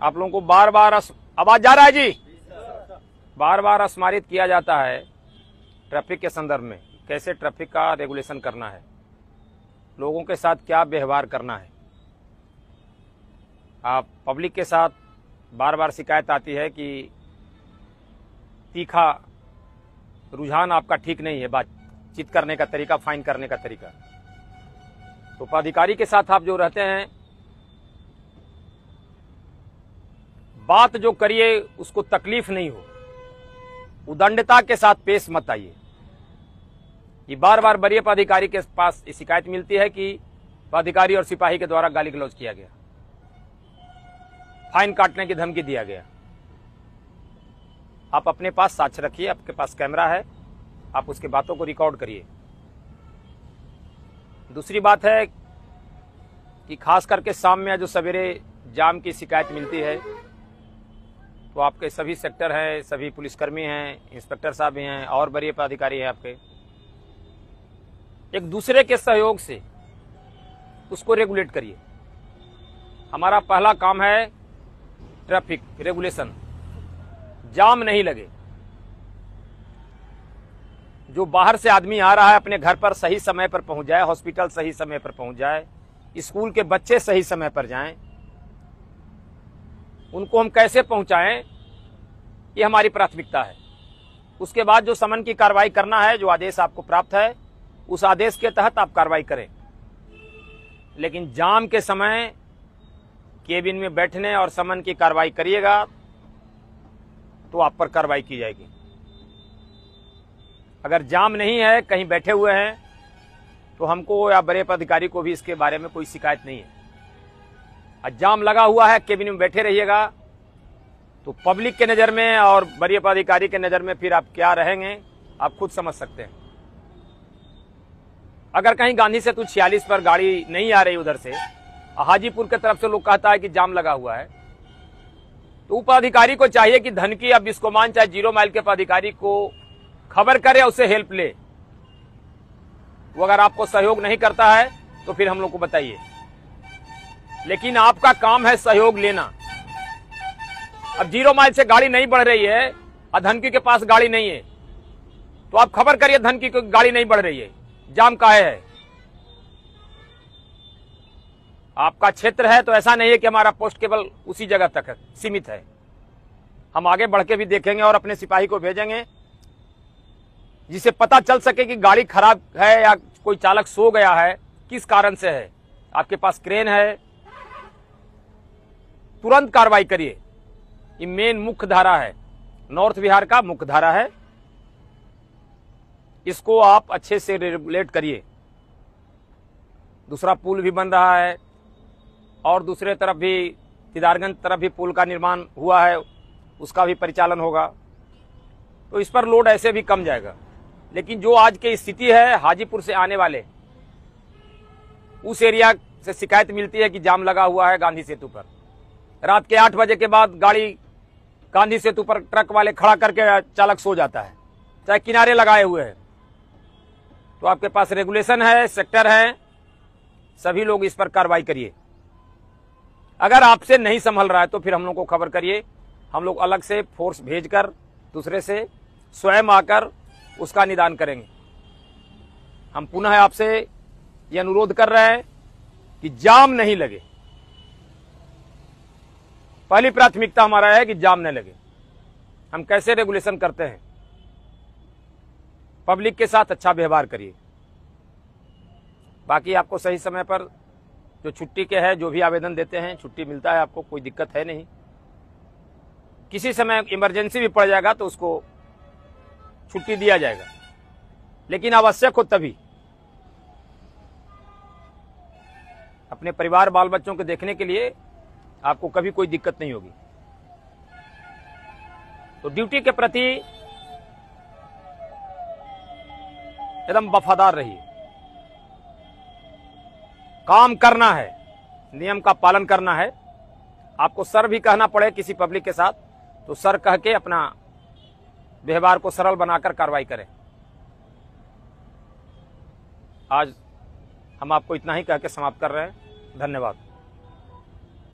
आप लोगों को बार बार आवाज जा रहा है जी, बार बार स्मरित किया जाता है ट्रैफिक के संदर्भ में, कैसे ट्रैफिक का रेगुलेशन करना है, लोगों के साथ क्या व्यवहार करना है। आप पब्लिक के साथ बार बार शिकायत आती है कि तीखा रुझान आपका ठीक नहीं है, बातचीत करने का तरीका, फाइन करने का तरीका। तो पदाधिकारी के साथ आप जो रहते हैं, बात जो करिए उसको तकलीफ नहीं हो, उदंडता के साथ पेश मत आइए। ये बार बार वरीय पदाधिकारी के पास शिकायत मिलती है कि पदाधिकारी और सिपाही के द्वारा गाली गलौज किया गया, फाइन काटने की धमकी दिया गया। आप अपने पास साक्ष्य रखिए, आपके पास कैमरा है, आप उसके बातों को रिकॉर्ड करिए। दूसरी बात है कि खास करके शाम में जो सवेरे जाम की शिकायत मिलती है, तो आपके सभी सेक्टर हैं, सभी पुलिसकर्मी हैं, इंस्पेक्टर साहब भी हैं और वरीय पदाधिकारी हैं आपके, एक दूसरे के सहयोग से उसको रेगुलेट करिए। हमारा पहला काम है ट्रैफिक रेगुलेशन, जाम नहीं लगे। जो बाहर से आदमी आ रहा है अपने घर पर सही समय पर पहुंच जाए, हॉस्पिटल सही समय पर पहुंच जाए, स्कूल के बच्चे सही समय पर जाएं, उनको हम कैसे पहुंचाएं, ये हमारी प्राथमिकता है। उसके बाद जो समन की कार्रवाई करना है, जो आदेश आपको प्राप्त है, उस आदेश के तहत आप कार्रवाई करें। लेकिन जाम के समय केबिन में बैठने और समन की कार्रवाई करिएगा तो आप पर कार्रवाई की जाएगी। अगर जाम नहीं है, कहीं बैठे हुए हैं, तो हमको या वरीय पदाधिकारी को भी इसके बारे में कोई शिकायत नहीं है। और जाम लगा हुआ है, केबिन में बैठे रहिएगा, तो पब्लिक के नज़र में और वरीय पदाधिकारी के नज़र में फिर आप क्या रहेंगे, आप खुद समझ सकते हैं। अगर कहीं गांधी सेतु 46 पर गाड़ी नहीं आ रही उधर से, हाजीपुर की तरफ से लोग कहता है कि जाम लगा हुआ है, तो उपाधिकारी को चाहिए कि धनकी या बिस्कोमान चाहे 0 माइल के पदाधिकारी को खबर करे, उससे हेल्प ले। वो अगर आपको सहयोग नहीं करता है तो फिर हम लोग को बताइए, लेकिन आपका काम है सहयोग लेना। अब 0 माइल से गाड़ी नहीं बढ़ रही है और धनकी के पास गाड़ी नहीं है, तो आप खबर करिए धनकी की गाड़ी नहीं बढ़ रही है, जाम काहे है। आपका क्षेत्र है तो ऐसा नहीं है कि हमारा पोस्ट केवल उसी जगह तक है, सीमित है। हम आगे बढ़ के भी देखेंगे और अपने सिपाही को भेजेंगे जिसे पता चल सके कि गाड़ी खराब है या कोई चालक सो गया है, किस कारण से है। आपके पास क्रेन है, तुरंत कार्रवाई करिए। ये मेन मुख्य धारा है, नॉर्थ बिहार का मुख्य धारा है, इसको आप अच्छे से रेगुलेट करिए। दूसरा पुल भी बन रहा है और दूसरे तरफ भी दीदारगंज तरफ भी पुल का निर्माण हुआ है, उसका भी परिचालन होगा, तो इस पर लोड ऐसे भी कम जाएगा। लेकिन जो आज की स्थिति है, हाजीपुर से आने वाले उस एरिया से शिकायत मिलती है कि जाम लगा हुआ है गांधी सेतु पर। रात के 8 बजे के बाद गाड़ी गांधी सेतु पर ट्रक वाले खड़ा करके चालक सो जाता है, चाहे किनारे लगाए हुए हैं। तो आपके पास रेगुलेशन है, सेक्टर है, सभी लोग इस पर कार्रवाई करिए। अगर आपसे नहीं संभल रहा है तो फिर हम लोग को खबर करिए, हम लोग अलग से फोर्स भेजकर दूसरे से स्वयं आकर उसका निदान करेंगे। हम पुनः आपसे ये अनुरोध कर रहे हैं कि जाम नहीं लगे। पहली प्राथमिकता हमारा है कि जाम न लगे। हम कैसे रेगुलेशन करते हैं, पब्लिक के साथ अच्छा व्यवहार करिए। बाकी आपको सही समय पर जो छुट्टी के है, जो भी आवेदन देते हैं, छुट्टी मिलता है, आपको कोई दिक्कत है नहीं। किसी समय इमरजेंसी भी पड़ जाएगा तो उसको छुट्टी दिया जाएगा, लेकिन आवश्यक हो तभी। अपने परिवार बाल बच्चों को देखने के लिए आपको कभी कोई दिक्कत नहीं होगी। तो ड्यूटी के प्रति एकदम वफादार रहिए। काम करना है, नियम का पालन करना है। आपको सर भी कहना पड़े किसी पब्लिक के साथ तो सर कह के अपना व्यवहार को सरल बनाकर कार्रवाई करें। आज हम आपको इतना ही कह के समाप्त कर रहे हैं। धन्यवाद।